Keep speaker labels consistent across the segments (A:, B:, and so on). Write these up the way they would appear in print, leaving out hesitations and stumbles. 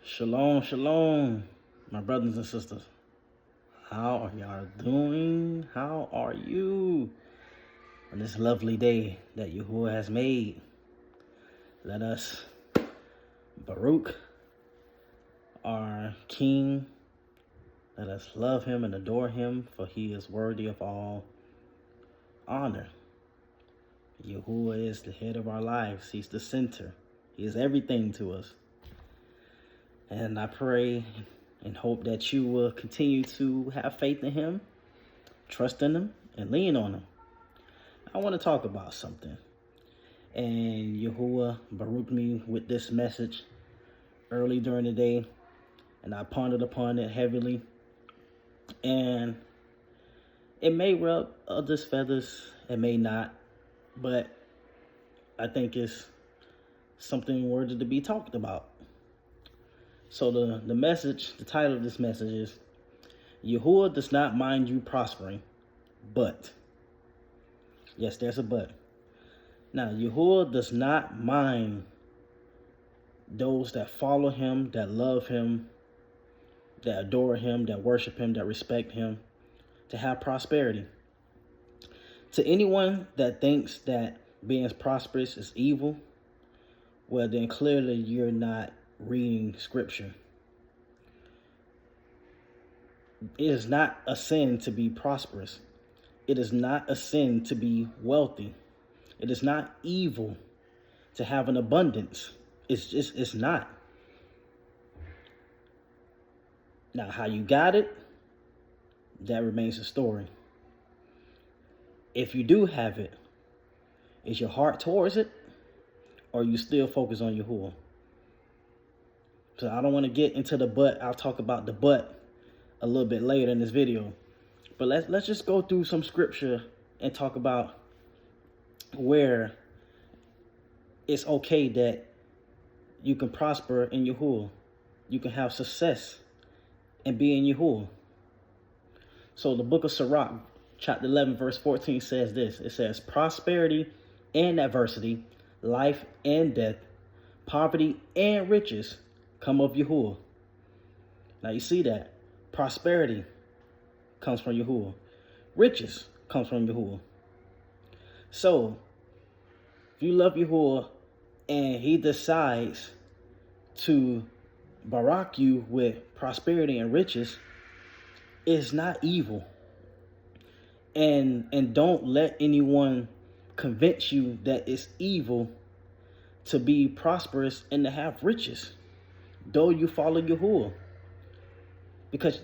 A: Shalom, shalom, my brothers and sisters. How are y'all doing? How are you on this lovely day that Yahuah has made? Let us Baruch our King. Let us love him and adore him, for he is worthy of all honor. Yahuah is the head of our lives. He's the center. He is everything to us. And I pray and hope that you will continue to have faith in him, trust in him, and lean on him. I want to talk about something. And Yahuah baruch me with this message early during the day, and I pondered upon it heavily. And it may rub others' feathers, it may not, but I think it's something worthy to be talked about. So the message, the title of this message is, Yahuah does not mind you prospering, but. Yes, there's a but. Now, Yahuah does not mind those that follow him, that love him, that adore him, that worship him, that respect him, to have prosperity. To anyone that thinks that being prosperous is evil, well, then clearly you're not reading scripture. It is not a sin to be prosperous. It is not a sin to be wealthy. It is not evil to have an abundance. It's not. Now, how you got it, that remains a story. If you do have it, is your heart towards it, or you still focus on Yahuah? So I don't want to get into the but. I'll talk about the but a little bit later in this video. But let's just go through some scripture and talk about where it's okay that you can prosper in Yahuah. You can have success and be in Yahuah. So the book of Sirach, chapter 11, verse 14 says this. It says, prosperity and adversity, life and death, poverty and riches come of Yahuah. Now you see that. Prosperity comes from Yahuah. Riches comes from Yahuah. So, if you love Yahuah and he decides to barak you with prosperity and riches, it's not evil. And don't let anyone convince you that it's evil to be prosperous and to have riches, though you follow Yahuah. Because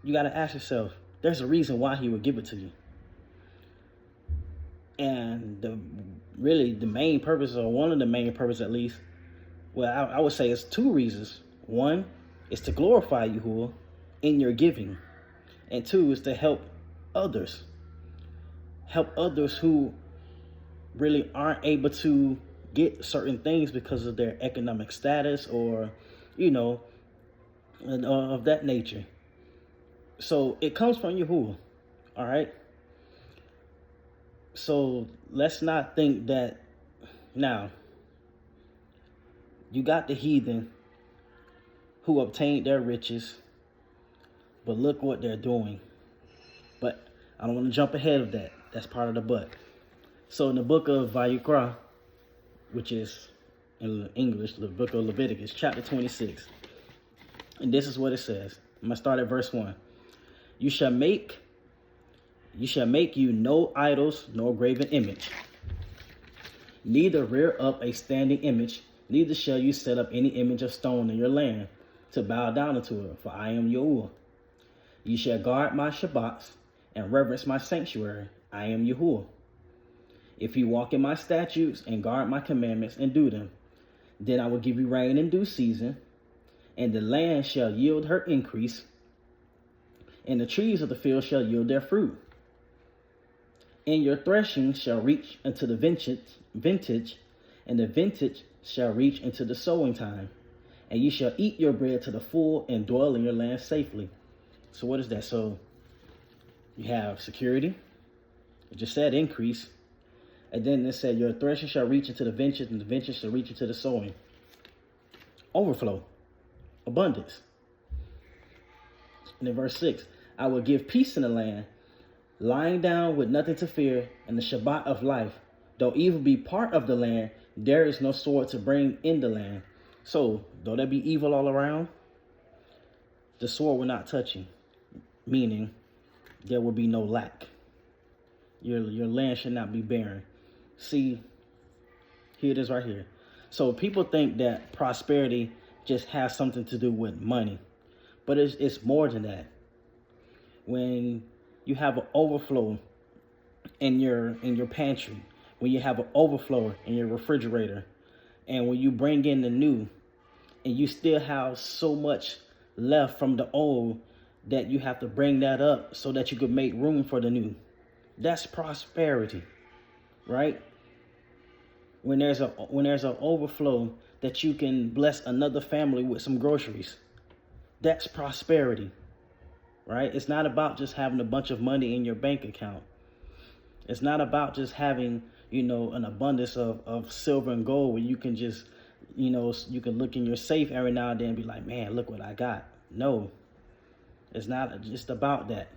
A: you got to ask yourself, there's a reason why he would give it to you. And the main purpose, or one of the main purposes at least, well, I would say it's two reasons. One is to glorify Yahuah in your giving. And two is to help others. Help others who really aren't able to get certain things because of their economic status or, of that nature. So it comes from Yahuah, all right? So let's not think that now you got the heathen who obtained their riches, but look what they're doing. But I don't want to jump ahead of that. That's part of the but. So in the book of Vayikra, which is in English, the book of Leviticus, chapter 26, and this is what it says. I'm going to start at verse 1. You shall make you no idols nor graven image, neither rear up a standing image, neither shall you set up any image of stone in your land to bow down unto it, for I am Yahuah. You shall guard my Shabbats and reverence my sanctuary. I am Yahuah. If you walk in my statutes and guard my commandments and do them, then I will give you rain in due season, and the land shall yield her increase, and the trees of the field shall yield their fruit. And your threshing shall reach unto the vintage, and the vintage shall reach into the sowing time. And you shall eat your bread to the full and dwell in your land safely. So what is that? So you have security. It just said increase. And then it said your threshing shall reach into the vintage, and the vintage shall reach into the sowing. Overflow. abundance. And in verse 6, I will give peace in the land, lying down with nothing to fear, and the Shabbat of life. Though evil be part of the land, there is no sword to bring in the land. So, though there be evil all around, the sword will not touch you, meaning there will be no lack. Your land should not be barren. See, here it is right here. So people think that prosperity just has something to do with money, but it's more than that. When you have an overflow in your pantry, when you have an overflow in your refrigerator, and when you bring in the new, and you still have so much left from the old that you have to bring that up so that you could make room for the new. That's prosperity, right? When there's an overflow that you can bless another family with some groceries, that's prosperity, right? It's not about just having a bunch of money in your bank account. It's not about just having, an abundance of silver and gold where you can just, you can look in your safe every now and then and be like, man, look what I got. No, it's not just about that.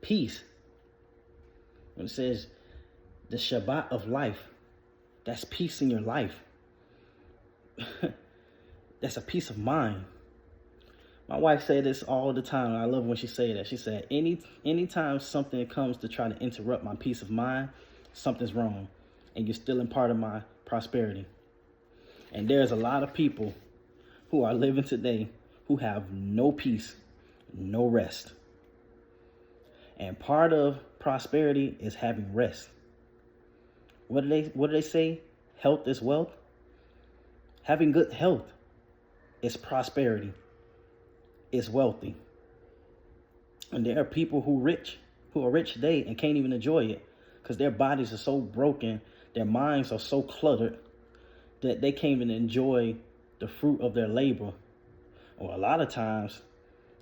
A: Peace. When it says the Shabbat of life, that's peace in your life. That's a peace of mind. My wife say this all the time, and I love when she say that. She said, anytime something comes to try to interrupt my peace of mind, something's wrong, and you're stealing part of my prosperity. And there's a lot of people who are living today who have no peace, no rest. And part of prosperity is having rest. What do they say? Health is wealth. Having good health is prosperity. It's wealthy. And there are people who are rich today and can't even enjoy it because their bodies are so broken, their minds are so cluttered that they can't even enjoy the fruit of their labor. Or a lot of times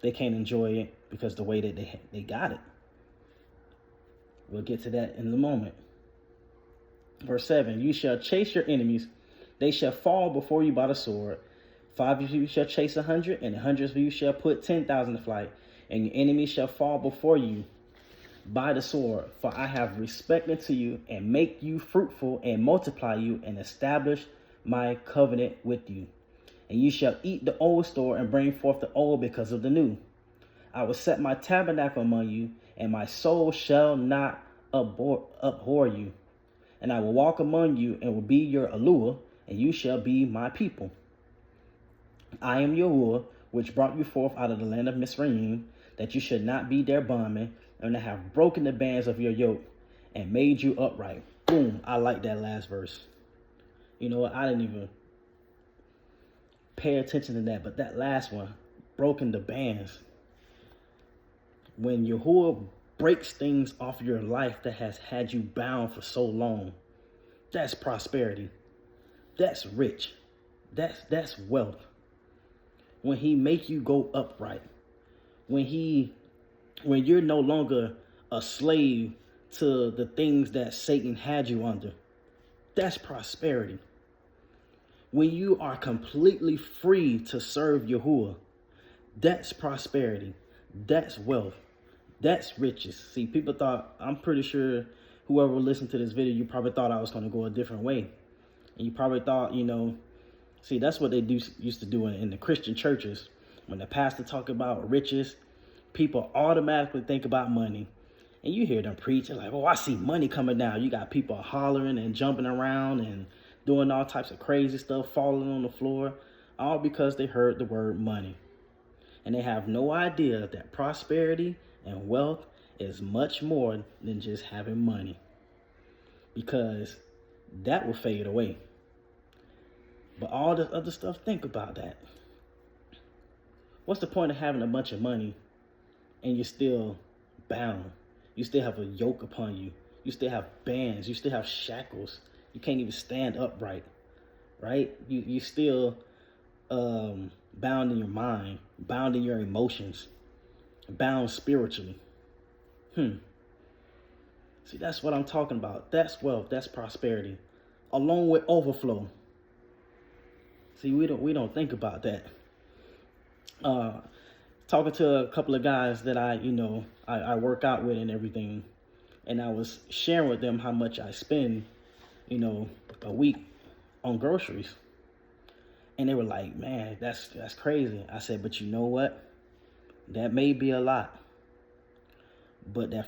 A: they can't enjoy it because the way that they got it. We'll get to that in a moment. Verse 7, you shall chase your enemies. They shall fall before you by the sword. 5 of you shall chase 100, and 100 of you shall put 10,000 to flight. And your enemies shall fall before you by the sword. For I have respect unto you, and make you fruitful, and multiply you, and establish my covenant with you. And you shall eat the old store, and bring forth the old because of the new. I will set my tabernacle among you, and my soul shall not abhor you. And I will walk among you, and will be your Yahuah, and you shall be my people. I am Yahuah, which brought you forth out of the land of Mizraim, that you should not be their bondmen, and I have broken the bands of your yoke, and made you upright. Boom, I like that last verse. You know what, I didn't even pay attention to that, but that last one, broken the bands. When Yahuah breaks things off your life that has had you bound for so long, that's prosperity. That's rich. That's wealth. When he make you go upright, when you're no longer a slave to the things that Satan had you under, that's prosperity. When you are completely free to serve Yahuah, that's prosperity. That's wealth. That's riches. See, people thought, I'm pretty sure whoever listened to this video, you probably thought I was going to go a different way. And you probably thought, see, that's what they used to do in the Christian churches. When the pastor talk about riches, people automatically think about money. And you hear them preaching like, oh, I see money coming down. You got people hollering and jumping around and doing all types of crazy stuff, falling on the floor, all because they heard the word money. And they have no idea that prosperity and wealth is much more than just having money, because that will fade away. But all this other stuff, think about that. What's the point of having a bunch of money and you're still bound? You still have a yoke upon you. You still have bands. You still have shackles. You can't even stand upright, right? You still bound in your mind, bound in your emotions, bound spiritually. See, that's what I'm talking about. That's wealth. That's prosperity, along with overflow. See, we don't think about that. Talking to a couple of guys that I work out with and everything, and I was sharing with them how much I spend, a week on groceries. And they were like, man, that's crazy. I said, but you know what? That may be a lot. But that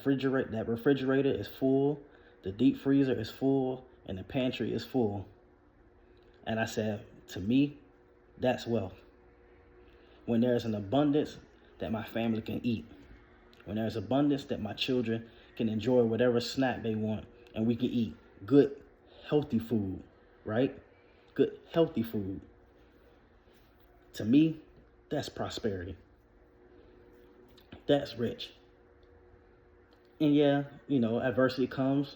A: refrigerator is full, the deep freezer is full, and the pantry is full. And I said, to me, that's wealth. When there's an abundance that my family can eat. When there's abundance that my children can enjoy whatever snack they want, and we can eat good, healthy food, right? Good, healthy food. To me, that's prosperity. That's rich. And yeah, adversity comes.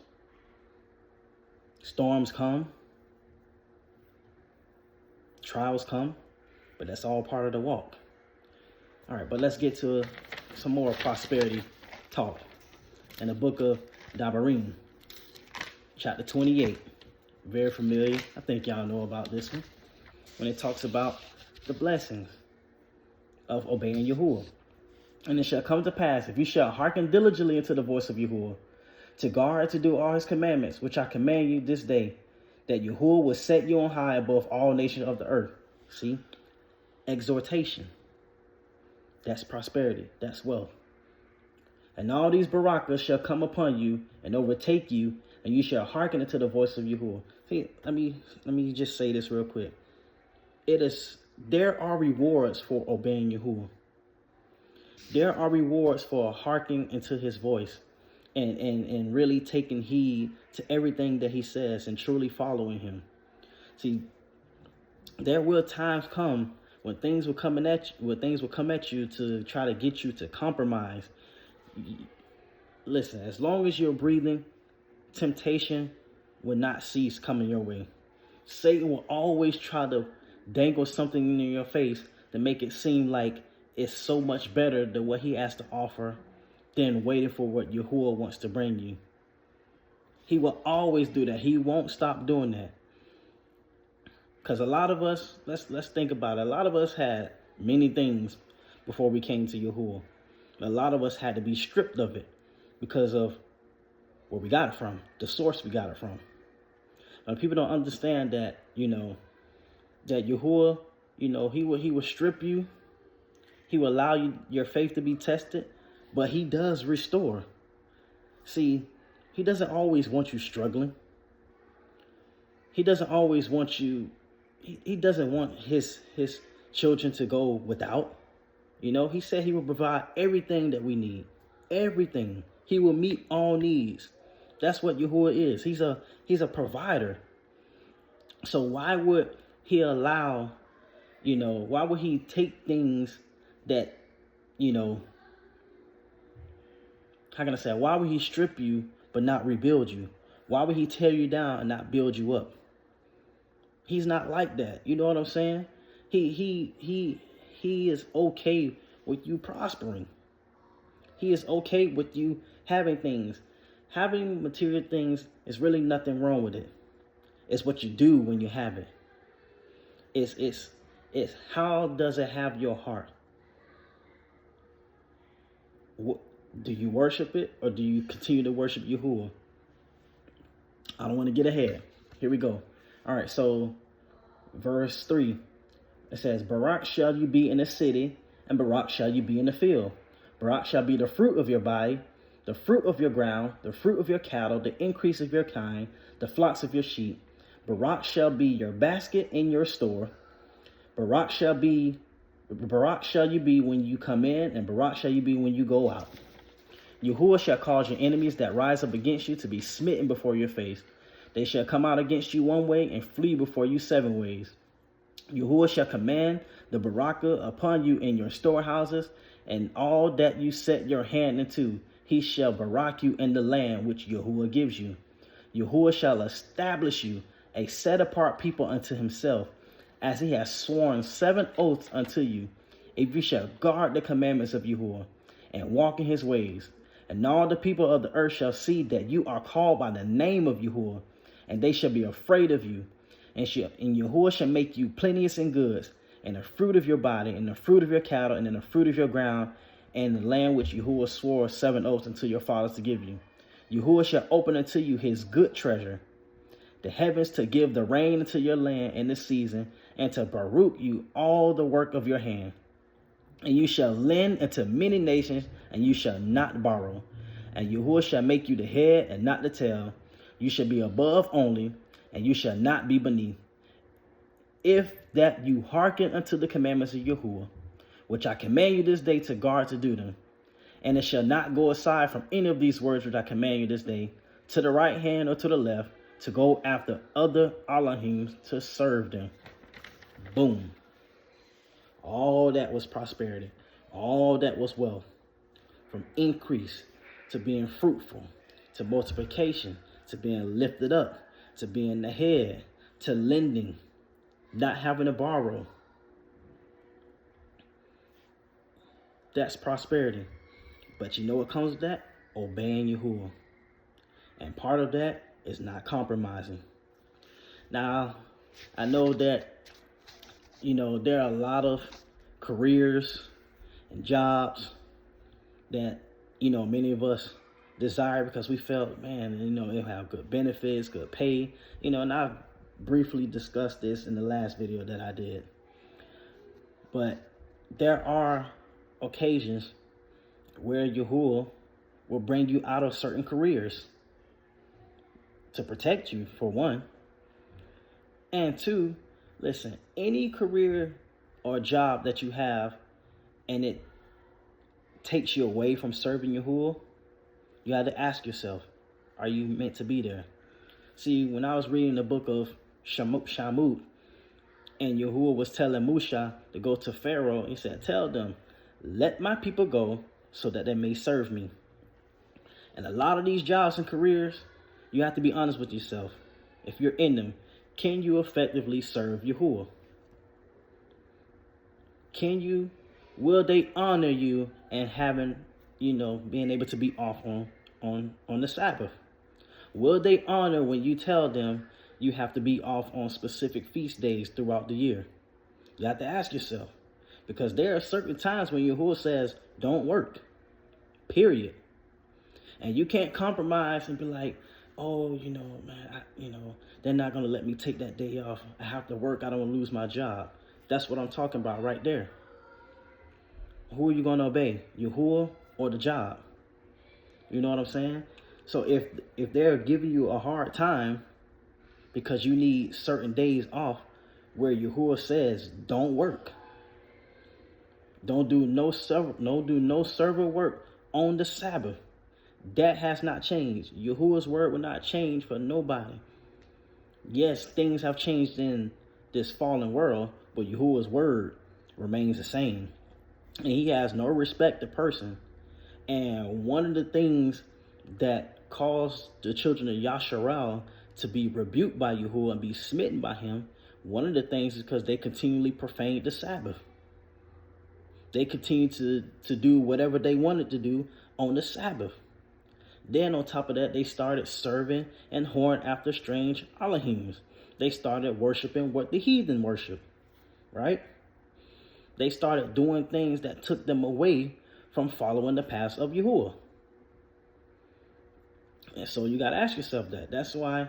A: Storms come. Trials come. But that's all part of the walk. All right, but let's get to some more prosperity talk. In the book of Devarim, chapter 28. Very familiar. I think y'all know about this one. When it talks about the blessings of obeying Yahuah. And it shall come to pass, if you shall hearken diligently unto the voice of Yahuah, to guard and to do all his commandments, which I command you this day, that Yahuah will set you on high above all nations of the earth. See? Exhortation. That's prosperity. That's wealth. And all these barakas shall come upon you and overtake you, and you shall hearken unto the voice of Yahuah. See, let me just say this real quick. There are rewards for obeying Yahuah. There are rewards for hearkening into his voice and really taking heed to everything that he says and truly following him. See, there will times come when things will come at you to try to get you to compromise. Listen, as long as you're breathing, temptation will not cease coming your way. Satan will always try to dangle something in your face to make it seem like it's so much better than what he has to offer than waiting for what Yahuah wants to bring you. He will always do that. He won't stop doing that. Because a lot of us, let's think about it. A lot of us had many things before we came to Yahuah. A lot of us had to be stripped of it because of where we got it from, the source we got it from. Now, people don't understand that, that Yahuah, he will strip you. He will allow your faith to be tested, but he does restore. See, he doesn't always want you struggling. He doesn't always want you, he doesn't want his children to go without. He said he will provide everything that we need. Everything. He will meet all needs. That's what Yahuah is. He's a provider. So why would he allow, why would he take things that, how can I say, why would he strip you but not rebuild you? Why would he tear you down and not build you up? He's not like that. You know what I'm saying? He is okay with you prospering. He is okay with you having things. Having material things is really nothing wrong with it. It's what you do when you have it. It's how does it have your heart? Do you worship it or do you continue to worship Yahuah? I don't want to get ahead. Here we go. All right, so verse 3, it says, Barak shall you be in the city, and Barak shall you be in the field. Barak shall be the fruit of your body, the fruit of your ground, the fruit of your cattle, the increase of your kind, the flocks of your sheep. Barak shall be your basket in your store. Barak shall you be when you come in, and Barak shall you be when you go out. Yahuah shall cause your enemies that rise up against you to be smitten before your face. They shall come out against you one way and flee before you 7 ways. Yahuah shall command the barakah upon you in your storehouses, and all that you set your hand into, he shall barak you in the land which Yahuah gives you. Yahuah shall establish you a set-apart people unto himself, as he has sworn 7 oaths unto you, if you shall guard the commandments of Yahuah, and walk in his ways. And all the people of the earth shall see that you are called by the name of Yahuah, and they shall be afraid of you. And Yahuah shall make you plenteous in goods, and the fruit of your body, and the fruit of your cattle, and in the fruit of your ground, and the land which Yahuah swore 7 oaths unto your fathers to give you. Yahuah shall open unto you his good treasure, the heavens, to give the rain into your land in this season, and to Baruch you all the work of your hand. And you shall lend unto many nations, and you shall not borrow. And Yahuah shall make you the head and not the tail. You shall be above only, and you shall not be beneath. If that you hearken unto the commandments of Yahuah, which I command you this day to guard to do them, and it shall not go aside from any of these words which I command you this day, to the right hand or to the left, to go after other Elohims to serve them. Boom. All that was prosperity. All that was wealth. From increase to being fruitful, to multiplication, to being lifted up, to being the head, to lending, not having to borrow. That's prosperity. But you know what comes with that? Obeying Yahuah. And part of that is not compromising. Now, I know that, there are a lot of careers and jobs that, many of us desire because we felt, man, it'll have good benefits, good pay, and I briefly discussed this in the last video that I did. But there are occasions where Yahuah will bring you out of certain careers to protect you, for one. And two, listen, any career or job that you have and it takes you away from serving Yahuah, you have to ask yourself, are you meant to be there? See, when I was reading the book of Shamut, and Yahuah was telling Musha to go to Pharaoh, he said, tell them, let my people go so that they may serve me. And a lot of these jobs and careers, you have to be honest with yourself. If you're in them, can you effectively serve Yahuah? Will they honor you and having, being able to be off on the Sabbath? Will they honor when you tell them you have to be off on specific feast days throughout the year? You have to ask yourself, because there are certain times when Yahuah says, don't work, period. And you can't compromise and be like, oh, man, they're not going to let me take that day off. I have to work. I don't want to lose my job. That's what I'm talking about right there. Who are you going to obey, Yahuah or the job? You know what I'm saying? So if they're giving you a hard time because you need certain days off where Yahuah says, don't work. Don't do no server work on the Sabbath. That has not changed. Yahuah's word will not change for nobody. Yes, things have changed in this fallen world, but Yahuah's word remains the same. And he has no respect to person. And one of the things that caused the children of Yasharal to be rebuked by Yahuah and be smitten by him, one of the things is because they continually profaned the Sabbath. They continued to do whatever they wanted to do on the Sabbath. Then on top of that, they started serving and whoring after strange Elohims. They started worshiping what the heathen worship, right? They started doing things that took them away from following the paths of Yahuah. And so you got to ask yourself that. That's why,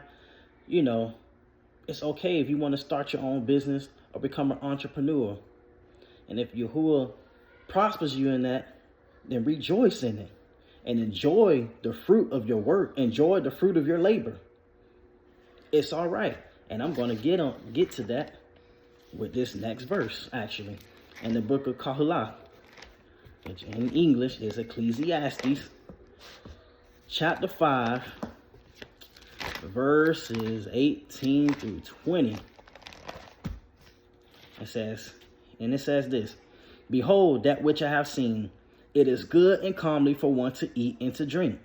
A: it's okay if you want to start your own business or become an entrepreneur. And if Yahuah prospers you in that, then rejoice in it. And enjoy the fruit of your work. Enjoy the fruit of your labor. It's all right. And I'm going to get to that with this next verse, actually. In the book of Kahulah, which in English is Ecclesiastes, chapter 5, verses 18 through 20. It says this, behold, that which I have seen, it is good and comely for one to eat and to drink.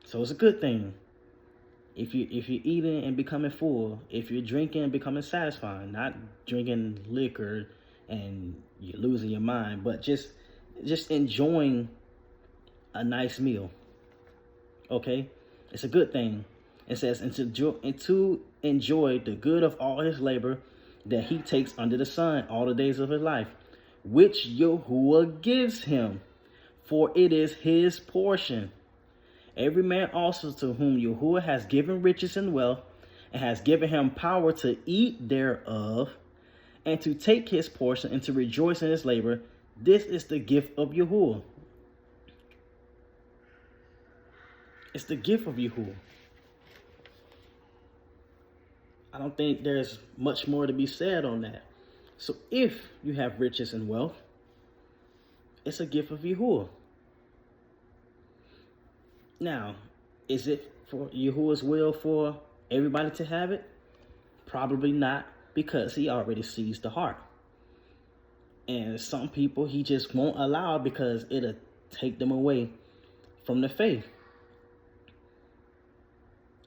A: So it's a good thing. If you're eating and becoming full, if you're drinking and becoming satisfied, not drinking liquor and you're losing your mind, but just enjoying a nice meal. Okay? It's a good thing. It says, and to enjoy the good of all his labor that he takes under the sun all the days of his life, which Yahuah gives him, for it is his portion. Every man also to whom Yahuah has given riches and wealth, and has given him power to eat thereof, and to take his portion, and to rejoice in his labor, this is the gift of Yahuah. It's the gift of Yahuah. I don't think there's much more to be said on that. So if you have riches and wealth, it's a gift of Yahuah. Now, is it for Yahuah's will for everybody to have it? Probably not, because he already sees the heart. And some people he just won't allow because it'll take them away from the faith.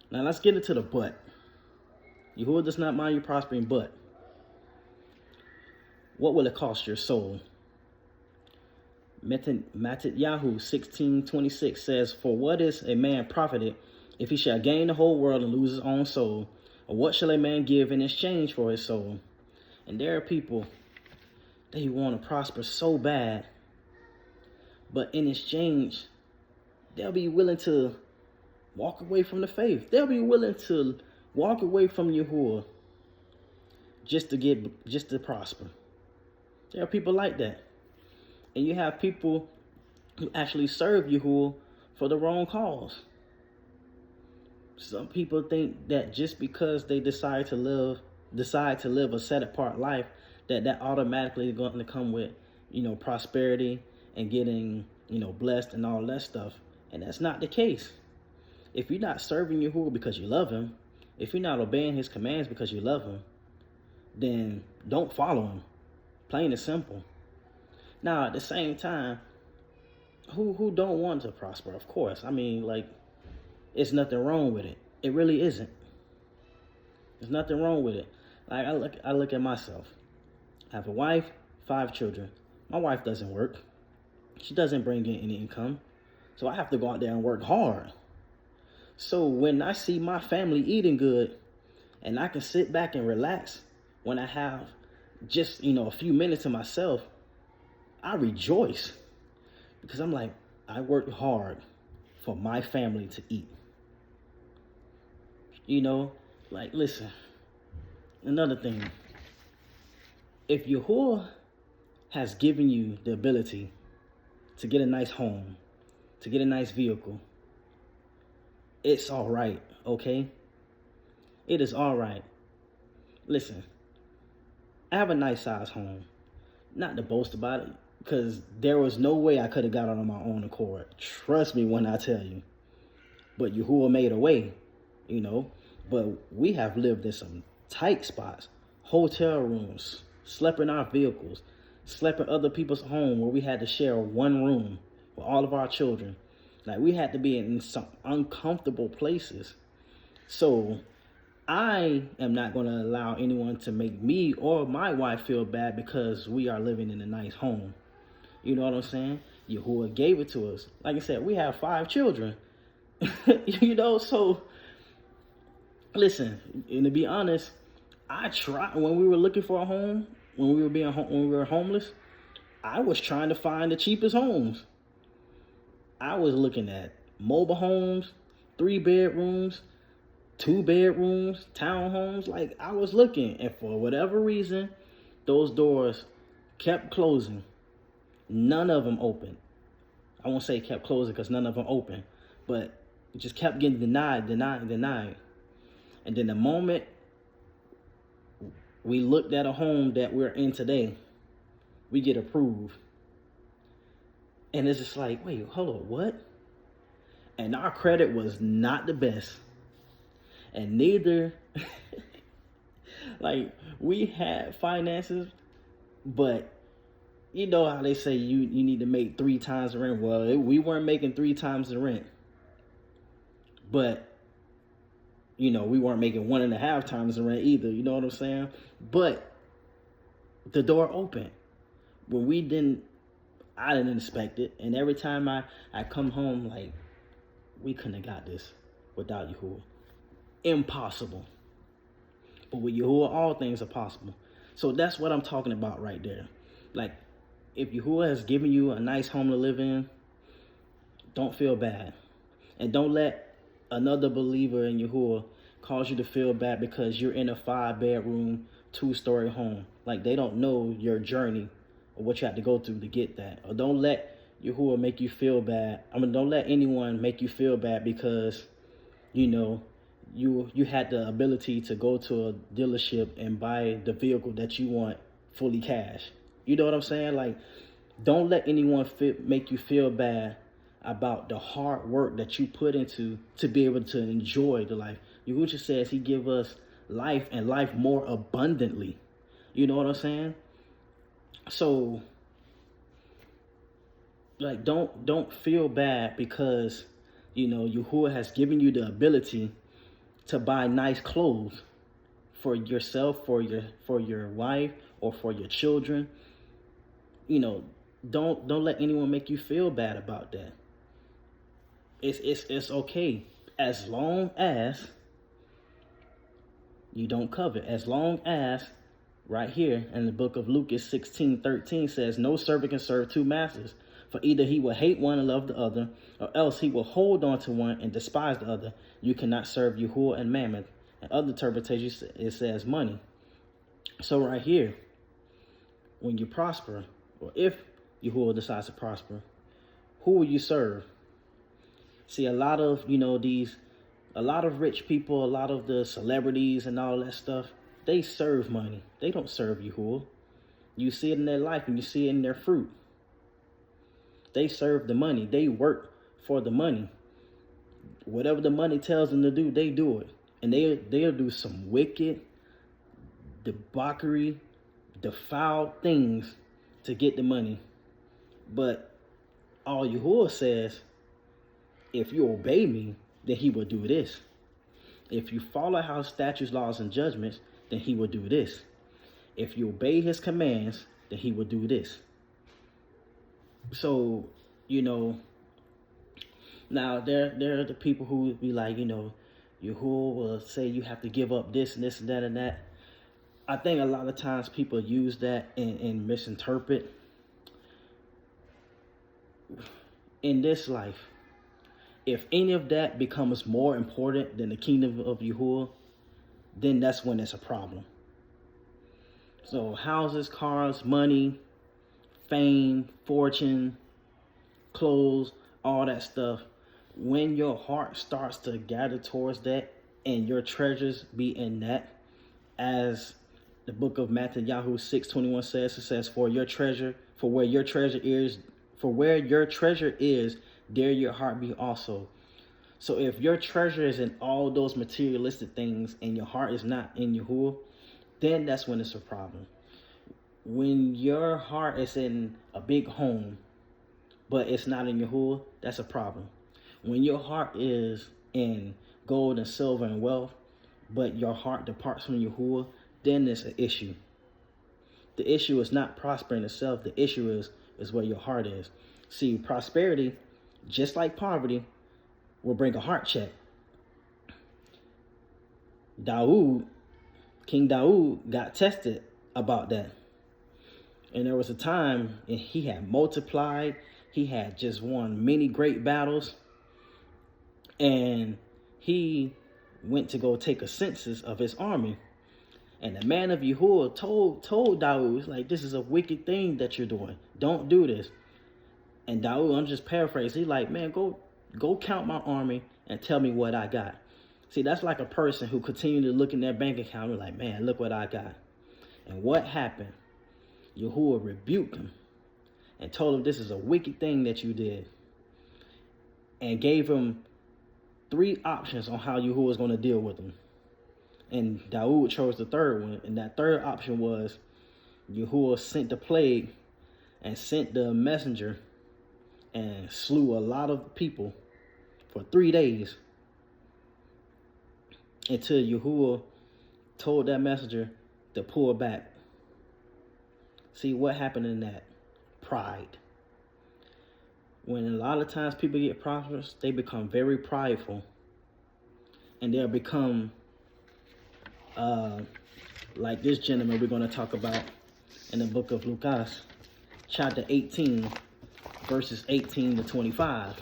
A: Now let's get into the but. Yahuah does not mind you prospering, but what will it cost your soul? Yahuah 16:26 says, for what is a man profited if he shall gain the whole world and lose his own soul? Or what shall a man give in exchange for his soul? And there are people, they want to prosper so bad, but in exchange, they'll be willing to walk away from the faith. They'll be willing to walk away from Yahuah just to prosper. There are people like that. And you have people who actually serve Yahuah for the wrong cause. Some people think that just because they decide to live a set apart life, that automatically is going to come with, prosperity and getting, blessed and all that stuff. And that's not the case. If you're not serving Yahuah because you love him, if you're not obeying his commands because you love him, then don't follow him. Plain and simple. Now, at the same time, who don't want to prosper? Of course. I mean, it's nothing wrong with it. It really isn't. There's nothing wrong with it. Like, I look at myself. I have a wife, 5 children. My wife doesn't work. She doesn't bring in any income. So I have to go out there and work hard. So when I see my family eating good and I can sit back and relax when I have just, a few minutes to myself, I rejoice because I'm like, I worked hard for my family to eat. Listen, another thing, if Yahuah has given you the ability to get a nice home, to get a nice vehicle, it's all right, okay? It is all right. Listen, I have a nice size home. Not to boast about it, because there was no way I could have got it on my own accord. Trust me when I tell you. But Yahuah made a way, But we have lived in some tight spots, hotel rooms, slept in our vehicles, slept in other people's home where we had to share one room with all of our children. Like, we had to be in some uncomfortable places. So I am not going to allow anyone to make me or my wife feel bad because we are living in a nice home. You know what I'm saying? Yahuah gave it to us. Like I said, we have 5 children. So listen, and to be honest, I tried when we were looking for a home, when we were homeless, I was trying to find the cheapest homes. I was looking at mobile homes, 3 bedrooms, 2 bedrooms, townhomes. Like, I was looking, and for whatever reason, those doors kept closing. None of them opened. I won't say kept closing because none of them opened, but it just kept getting denied. And then the moment we looked at a home that we're in today, we get approved. And it's just like, wait, hold on, what? And our credit was not the best. And neither, we had finances, but you know how they say you need to make 3 times the rent. Well, we weren't making 3 times the rent. But, we weren't making 1.5 times the rent either. You know what I'm saying? But the door opened. When I didn't expect it. And every time I come home, we couldn't have got this without Yahuah. impossible. But with Yahuah, all things are possible. So that's what I'm talking about right there. Like, if Yahuah has given you a nice home to live in, don't feel bad. And don't let another believer in Yahuah cause you to feel bad because you're in a 5-bedroom, 2-story home. Like, they don't know your journey or what you have to go through to get that. Or don't let Yahuah make you feel bad. Don't let anyone make you feel bad because, you had the ability to go to a dealership and buy the vehicle that you want fully cash. You know what I'm saying? Like, don't let anyone make you feel bad about the hard work that you put into to be able to enjoy the life. Yahuwah says he give us life and life more abundantly. You know what I'm saying? So, like, don't feel bad because, Yahuwah has given you the ability to buy nice clothes for yourself, for your wife, or for your children. Don't let anyone make you feel bad about that. It's okay as long as you don't covet. As long as, right here in the book of Luke 16:13 says, no servant can serve 2 masters, for either he will hate one and love the other, or else he will hold on to one and despise the other. You cannot serve Yahuwah and Mammon. In other interpretations, it says money. So right here, when you prosper, or if Yahuwah decides to prosper, who will you serve? See, a lot of rich people, a lot of the celebrities and all that stuff, they serve money. They don't serve Yahuwah. You see it in their life and you see it in their fruit. They serve the money. They work for the money. Whatever the money tells them to do, they do it. And they'll do some wicked, debauchery, defiled things to get the money. But all Yahuwah says, if you obey me, then he will do this. If you follow his statutes, laws, and judgments, then he will do this. If you obey his commands, then he will do this. So, now there are the people who would be like, Yahuwah will say you have to give up this and this and that and that. I think a lot of times people use that and misinterpret. In this life, if any of that becomes more important than the kingdom of Yahuwah, then that's when it's a problem. So houses, cars, money, fame, fortune, clothes, all that stuff, when your heart starts to gather towards that and your treasures be in that, as the book of Matthew 6:21 says, it says, for where your treasure is, there your heart be also. So if your treasure is in all those materialistic things and your heart is not in Yahuwah, then that's when it's a problem. When your heart is in a big home, but it's not in Yahuwah, that's a problem. When your heart is in gold and silver and wealth, but your heart departs from Yahuwah, then it's an issue. The issue is not prospering itself. The issue is where your heart is. See, prosperity, just like poverty, will bring a heart check. King Daud got tested about that. And there was a time and he had multiplied. He had just won many great battles. And he went to go take a census of his army. And the man of Yahuwah told Daud, like, this is a wicked thing that you're doing. Don't do this. And Daud, I'm just paraphrasing, he's like, man, go count my army and tell me what I got. See, that's like a person who continued to look in their bank account and like, man, look what I got. And what happened? Yahuwah rebuked him and told him this is a wicked thing that you did. And gave him 3 options on how Yahuwah was going to deal with him. And Daud chose the third one. And that third option was Yahuwah sent the plague and sent the messenger and slew a lot of people for 3 days until Yahuwah told that messenger to pull back. See what happened in that? Pride. When a lot of times people get prosperous, they become very prideful. and they'll become like this gentleman we're going to talk about in the book of Lucas, chapter 18, verses 18 to 25.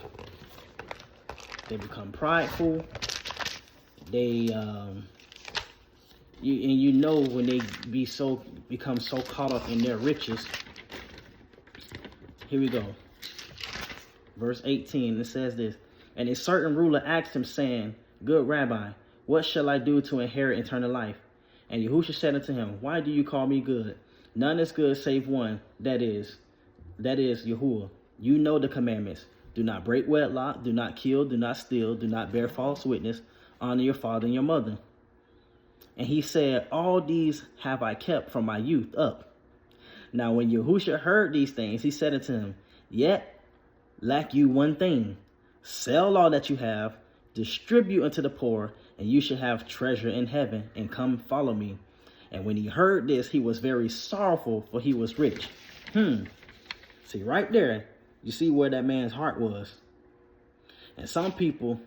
A: They become prideful. They you know when they become so caught up in their riches. Here we go. Verse 18, it says this. And a certain ruler asked him, saying, Good Rabbi, what shall I do to inherit eternal life? And Yahushua said unto him, Why do you call me good? None is good save one, that is Yahuah. You know the commandments. Do not break wedlock, do not kill, do not steal, do not bear false witness, honor your father and your mother. And he said, All these have I kept from my youth up. Now when Yahushua heard these things, he said unto him, Yet lack you one thing. Sell all that you have, distribute unto the poor, and you shall have treasure in heaven, and come follow me. And when he heard this, he was very sorrowful, for he was rich. See, right there, you see where that man's heart was. And some people,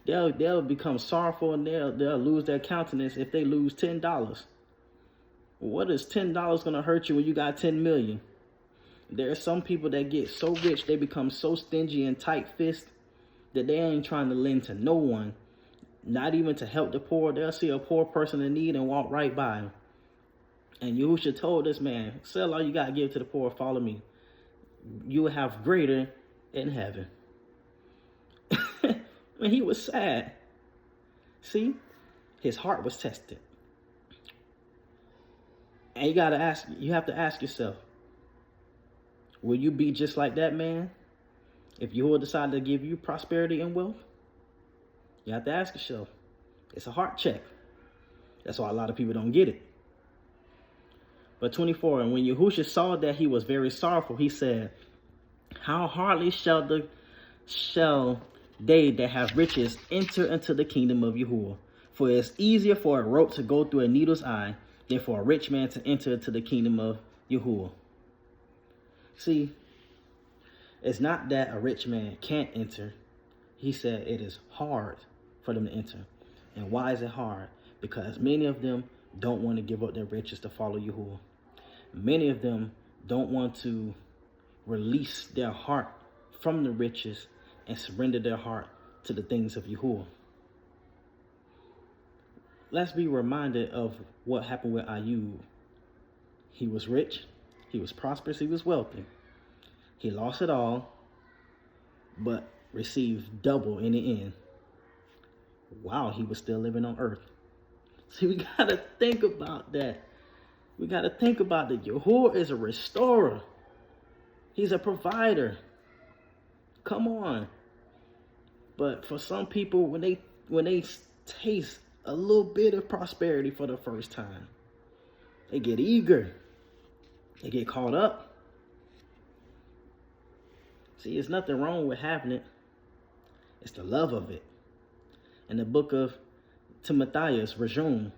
A: they'll become sorrowful, and they'll lose their countenance if they lose $10. What is $10 going to hurt you when you got 10 million? There are some people that get so rich, they become so stingy and tight-fisted that they ain't trying to lend to no one, not even to help the poor. They'll see a poor person in need and walk right by him. And Yahushua told this man, sell all you got, give to the poor, follow me. You will have greater in heaven. When he was sad. See, his heart was tested. And you have to ask yourself, will you be just like that man if Yahuwah decided to give you prosperity and wealth? You have to ask yourself. It's a heart check. That's why a lot of people don't get it. But 24, and when Yahushua saw that he was very sorrowful, he said, How hardly shall they that have riches enter into the kingdom of Yahuwah? For it is easier for a rope to go through a needle's eye than for a rich man to enter into the kingdom of Yahuwah. See, it's not that a rich man can't enter. He said it is hard for them to enter. And why is it hard? Because many of them don't want to give up their riches to follow Yahuwah. Many of them don't want to release their heart from the riches and surrender their heart to the things of Yahuwah. Let's be reminded of what happened with Ayub. He was rich, he was prosperous, he was wealthy. He lost it all, but received double in the end while he was still living on earth. See, we got to think about that. We got to think about that. Yahuwah is a restorer. He's a provider. Come on. But for some people, when they taste a little bit of prosperity for the first time, they get eager. They get caught up. See, there's nothing wrong with having it. It's the love of it. In the book of Timotheus, Rajum,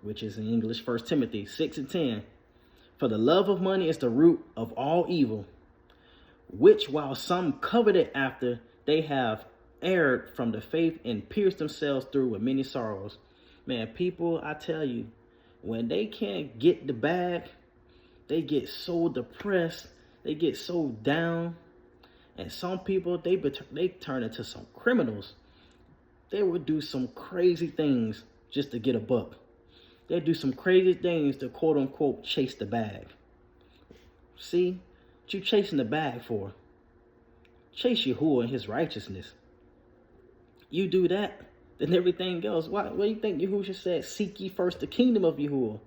A: which is in English 1 Timothy 6 and 10, For the love of money is the root of all evil, which while some coveted after, they have erred from the faith and pierced themselves through with many sorrows. Man, people, I tell you, when they can't get the bag, they get so depressed, they get so down. And some people, they turn into some criminals. They would do some crazy things just to get a buck. They do some crazy things to quote unquote chase the bag. See, what you chasing the bag for? Chase Yahuwah and his righteousness. You do that, then everything else. What do you think Yahushua said? Seek ye first the kingdom of Yahuwah.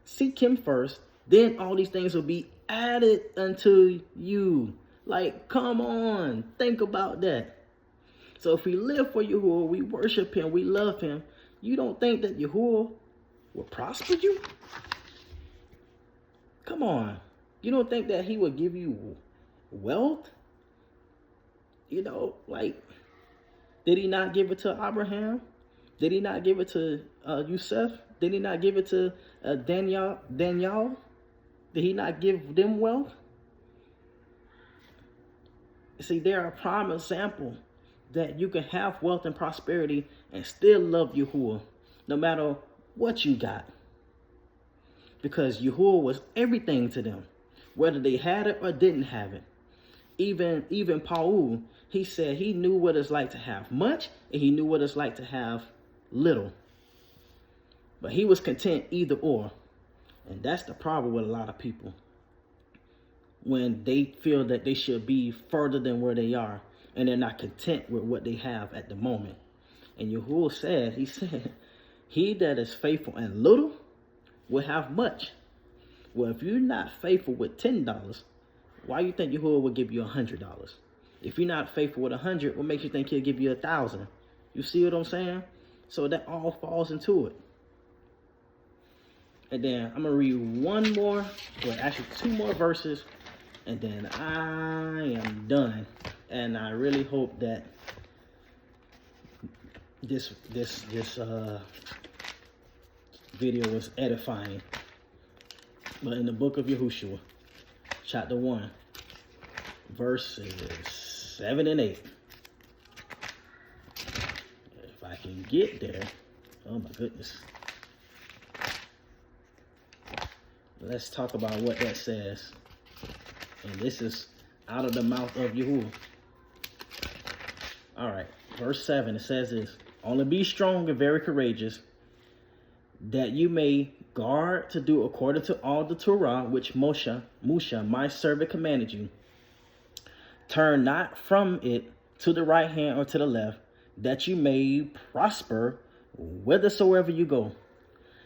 A: Seek him first, then all these things will be added unto you. Like, come on, think about that. So if we live for Yahuwah, we worship him, we love him, you don't think that Yahuwah will prosper you? Come on. You don't think that he will give you wealth? You know, like, did he not give it to Abraham? Did he not give it to Yusuf? Did he not give it to Daniel? Did he not give them wealth? See, they're a prime example that you can have wealth and prosperity and still love Yahuah, no matter what you got. Because Yahuah was everything to them, whether they had it or didn't have it. Even Paul, he said he knew what it's like to have much, and he knew what it's like to have little. But he was content either or. And that's the problem with a lot of people. When they feel that they should be further than where they are, and they're not content with what they have at the moment. And Yahuah said, he said, he that is faithful in little will have much. Well, if you're not faithful with $10, why you think Yahuah will give you $100? If you're not faithful with 100, what makes you think he'll give you 1,000? You see what I'm saying? So that all falls into it. And then I'm gonna read one more, well, actually 2 more verses, and then I am done. And I really hope that this video was edifying. But in the book of Yahushua, chapter 1, verses 7 and 8. If I can get there, oh my goodness. Let's talk about what that says. And this is out of the mouth of Yahuah. All right, verse 7, it says this: only be strong and very courageous, that you may guard to do according to all the Torah which Moshe, my servant, commanded you. Turn not from it to the right hand or to the left, that you may prosper whithersoever you go.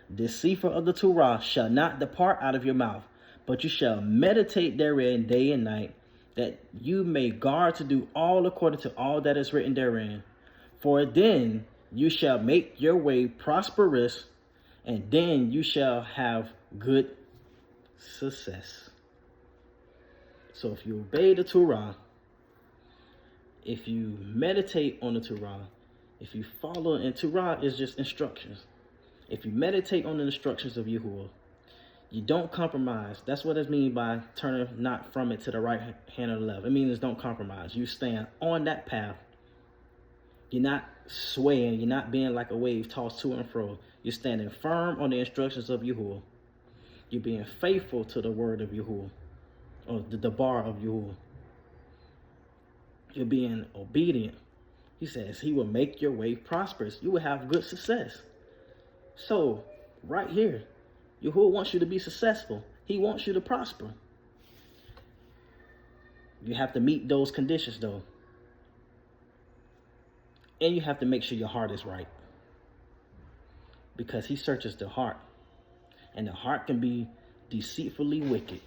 A: This sefer of the Torah shall not depart out of your mouth, but you shall meditate therein day and night, that you may guard to do all according to all that is written therein. For then you shall make your way prosperous, and then you shall have good success. So if you obey the Torah, if you meditate on the Torah, if you follow, and Torah is just instructions. If you meditate on the instructions of Yahuah, you don't compromise. That's what it means by turning not from it to the right hand or the left. It means don't compromise. You stand on that path. You're not swaying. You're not being like a wave tossed to and fro. You're standing firm on the instructions of Yahuah. You're being faithful to the word of Yahuah, or the bar of Yahuah. You're being obedient. He says he will make your way prosperous. You will have good success. So, right here, Yahuah wants you to be successful. He wants you to prosper. You have to meet those conditions, though. And you have to make sure your heart is right. Because he searches the heart. And the heart can be deceitfully wicked.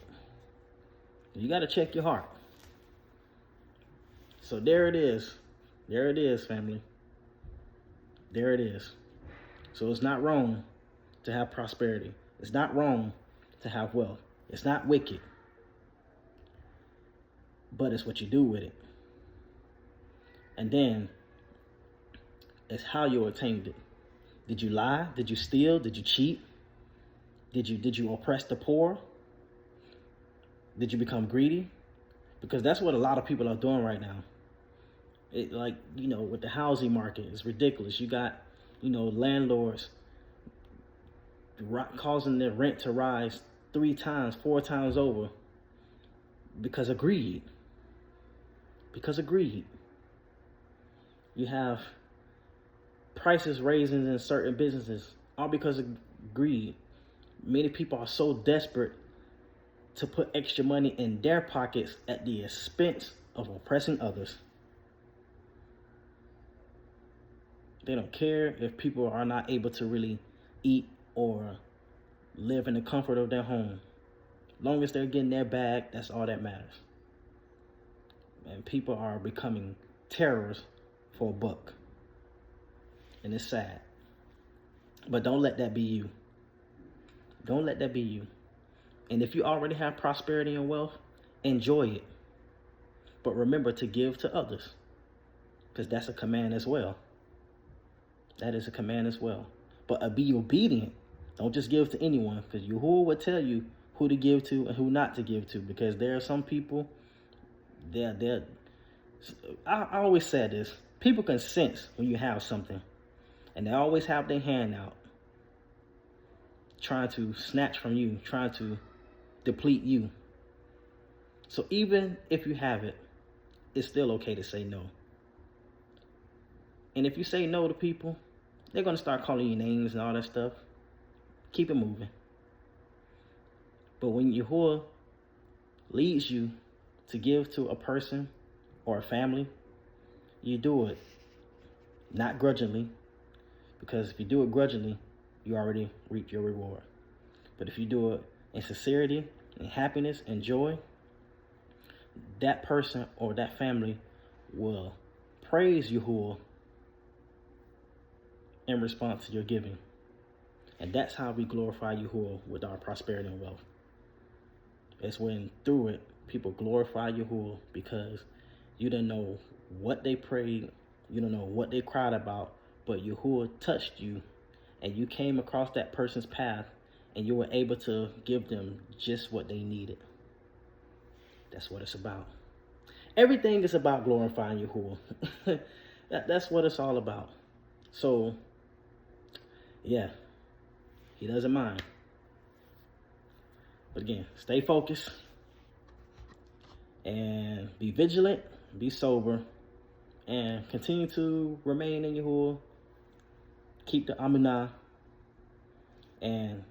A: You got to check your heart. So there it is. There it is, family. There it is. So it's not wrong to have prosperity. It's not wrong to have wealth. It's not wicked. But it's what you do with it. And then it's how you attained it. Did you lie? Did you steal? Did you cheat? Did you oppress the poor? Did you become greedy? Because that's what a lot of people are doing right now. It, like, with the housing market, it's ridiculous. You got, landlords causing their rent to rise 3 times, 4 times over because of greed. Because of greed. You have prices raising in certain businesses, all because of greed. Many people are so desperate to put extra money in their pockets at the expense of oppressing others. They don't care if people are not able to really eat or live in the comfort of their home. As long as they're getting their bag, that's all that matters. And people are becoming terrorists for a buck. And it's sad. But don't let that be you. Don't let that be you. And if you already have prosperity and wealth, enjoy it. But remember to give to others, because that's a command as well. That is a command as well. But be obedient. Don't just give to anyone, because Yahuah will tell you who to give to and who not to give to. Because there are some people, I always said this. People can sense when you have something, and they always have their hand out, trying to snatch from you, trying to deplete you. So even if you have it, it's still okay to say no. And if you say no to people, they're going to start calling you names and all that stuff. Keep it moving. But when Yahuah leads you to give to a person or a family, you do it not grudgingly, because if you do it grudgingly, you already reap your reward. But if you do it in sincerity and happiness and joy, that person or that family will praise Yahuah in response to your giving. And that's how we glorify Yahuah with our prosperity and wealth. It's when through it, people glorify Yahuah because you don't know what they prayed, you don't know what they cried about, but Yahuah touched you and you came across that person's path and you were able to give them just what they needed. That's what it's about. Everything is about glorifying Yahuah. That's what it's all about. So, yeah, he doesn't mind. But again, stay focused and be vigilant, be sober, and continue to remain in Yahuah. Keep the Amunah, and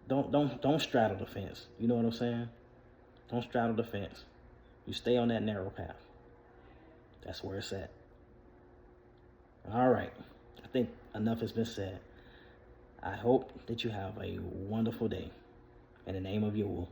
A: don't straddle the fence. You know what I'm saying? Don't straddle the fence. You stay on that narrow path. That's where it's at. All right. I think enough has been said. I hope that you have a wonderful day. In the name of Yahuah.